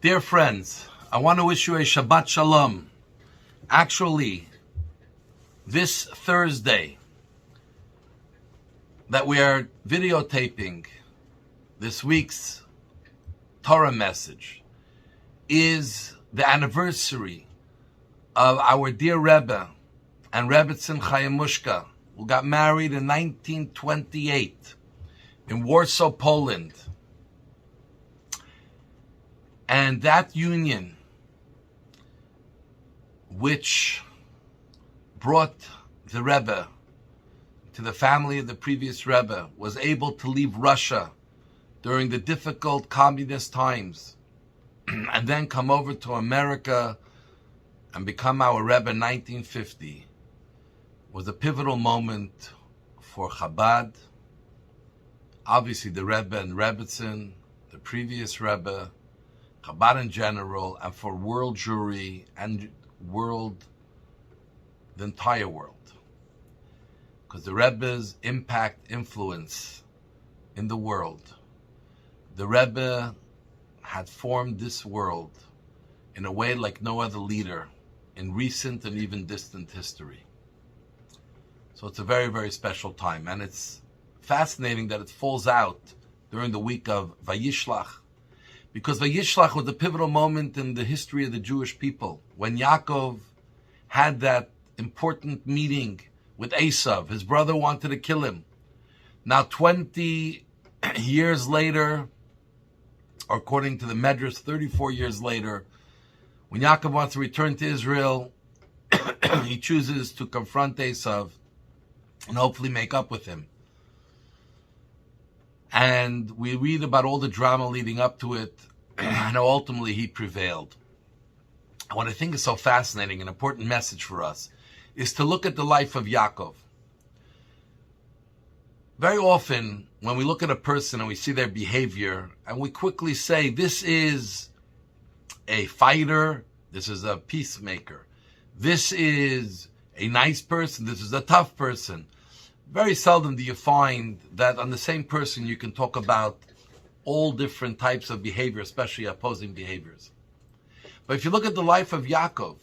Dear friends, I want to wish you a Shabbat Shalom. Actually, this Thursday that we are videotaping this week's Torah message is the anniversary of our dear Rebbe and Rebbetzin Chaim Mushka, who got married in 1928 in Warsaw, Poland. And that union, which brought the Rebbe to the family of the previous Rebbe, was able to leave Russia during the difficult communist times and then come over to America and become our Rebbe in 1950, was a pivotal moment for Chabad, obviously the Rebbe and Rebbetzin, the previous Rebbe, Chabad in general, and for world Jewry and the entire world. Because the Rebbe's impact, influence in the world, the Rebbe had formed this world in a way like no other leader in recent and even distant history. So it's a very, very special time. And it's fascinating that it falls out during the week of Vayishlach, because Vayishlach was a pivotal moment in the history of the Jewish people, when Yaakov had that important meeting with Esav. His brother wanted to kill him. Now 20 years later, or according to the Medrash, 34 years later, when Yaakov wants to return to Israel, he chooses to confront Esav and hopefully make up with him. And we read about all the drama leading up to it, and ultimately he prevailed. And what I think is so fascinating, an important message for us, is to look at the life of Yaakov. Very often, when we look at a person and we see their behavior, and we quickly say, this is a fighter, this is a peacemaker, this is a nice person, this is a tough person. Very seldom do you find that on the same person you can talk about all different types of behavior, especially opposing behaviors. But if you look at the life of Yaakov,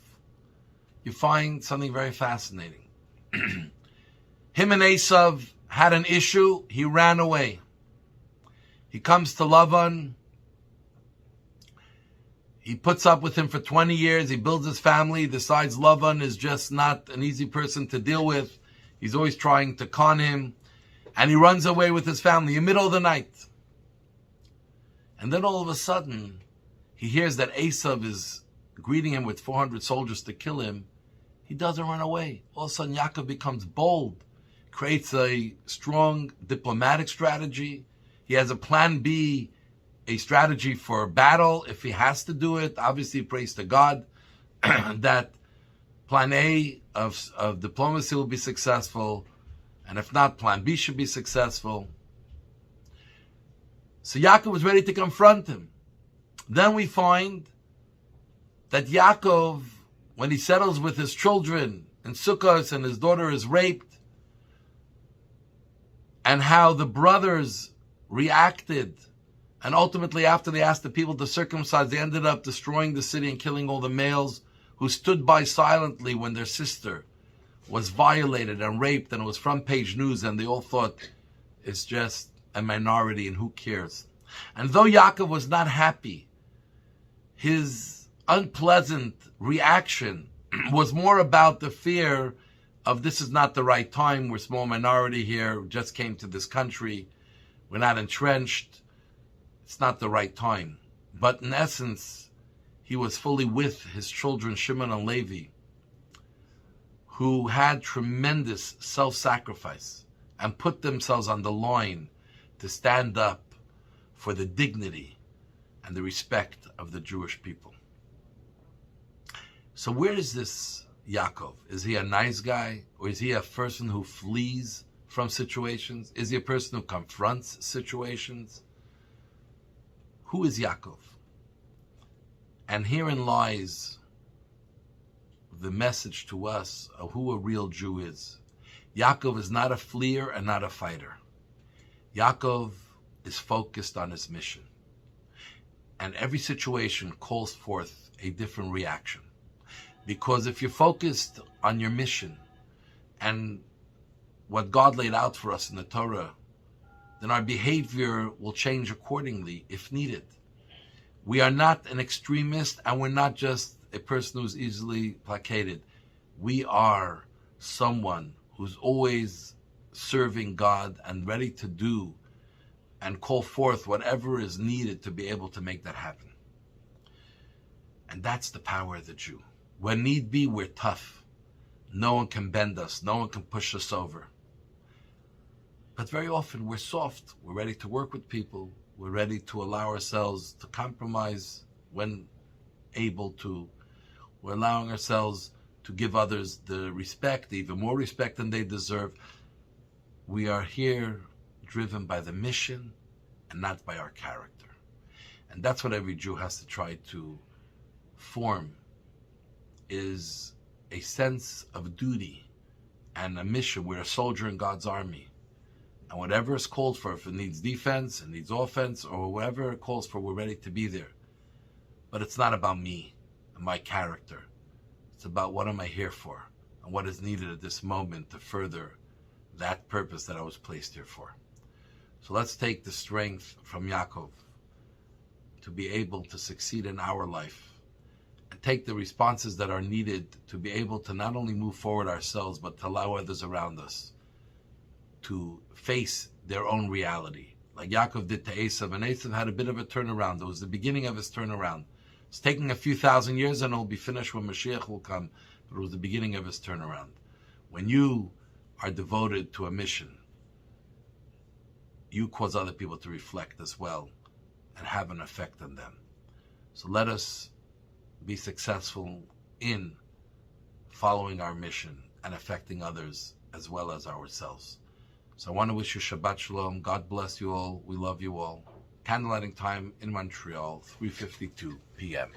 you find something very fascinating. Him and Esav had an issue, he ran away. He comes to Lavan, he puts up with him for 20 years, he builds his family, decides Lavan is just not an easy person to deal with. He's always trying to con him. And he runs away with his family in the middle of the night. And then all of a sudden, he hears that Esav is greeting him with 400 soldiers to kill him. He doesn't run away. All of a sudden, Yaakov becomes bold, creates a strong diplomatic strategy. He has a plan B, a strategy for battle if he has to do it. Obviously, he prays to God that plan A of diplomacy will be successful, and if not, plan B should be successful. So Yaakov was ready to confront him. Then we find that Yaakov, when he settles with his children in Sukkot and his daughter is raped, and how the brothers reacted, and ultimately after they asked the people to circumcise, they ended up destroying the city and killing all the males who stood by silently when their sister was violated and raped, and it was front page news, and they all thought it's just a minority and who cares. And though Yaakov was not happy, his unpleasant reaction was more about the fear of this is not the right time, we're a small minority here, we just came to this country, we're not entrenched, it's not the right time. But in essence, he was fully with his children, Shimon and Levi, who had tremendous self-sacrifice and put themselves on the line to stand up for the dignity and the respect of the Jewish people. So where is this Yaakov? Is he a nice guy? Or is he a person who flees from situations? Is he a person who confronts situations? Who is Yaakov? And herein lies the message to us of who a real Jew is. Yaakov is not a fleer and not a fighter. Yaakov is focused on his mission. And every situation calls forth a different reaction. Because if you're focused on your mission and what God laid out for us in the Torah, then our behavior will change accordingly if needed. We are not an extremist, and we're not just a person who's easily placated. We are someone who's always serving God and ready to do and call forth whatever is needed to be able to make that happen. And that's the power of the Jew. When need be, we're tough. No one can bend us. No one can push us over. But very often we're soft. We're ready to work with people. We're ready to allow ourselves to compromise when able to. We're allowing ourselves to give others the respect, even more respect than they deserve. We are here driven by the mission and not by our character. And that's what every Jew has to try to form, is a sense of duty and a mission. We're a soldier in God's army. And whatever is called for, if it needs defense, it needs offense, or whatever it calls for, we're ready to be there. But it's not about me and my character. It's about what am I here for and what is needed at this moment to further that purpose that I was placed here for. So let's take the strength from Yaakov to be able to succeed in our life and take the responses that are needed to be able to not only move forward ourselves, but to allow others around us to face their own reality. Like Yaakov did to Esav, and Esav had a bit of a turnaround. It was the beginning of his turnaround. It's taking a few thousand years and it'll be finished when Mashiach will come, but it was the beginning of his turnaround. When you are devoted to a mission, you cause other people to reflect as well and have an effect on them. So let us be successful in following our mission and affecting others as well as ourselves. So I want to wish you Shabbat Shalom. God bless you all. We love you all. Candlelighting time in Montreal, 3:52 p.m.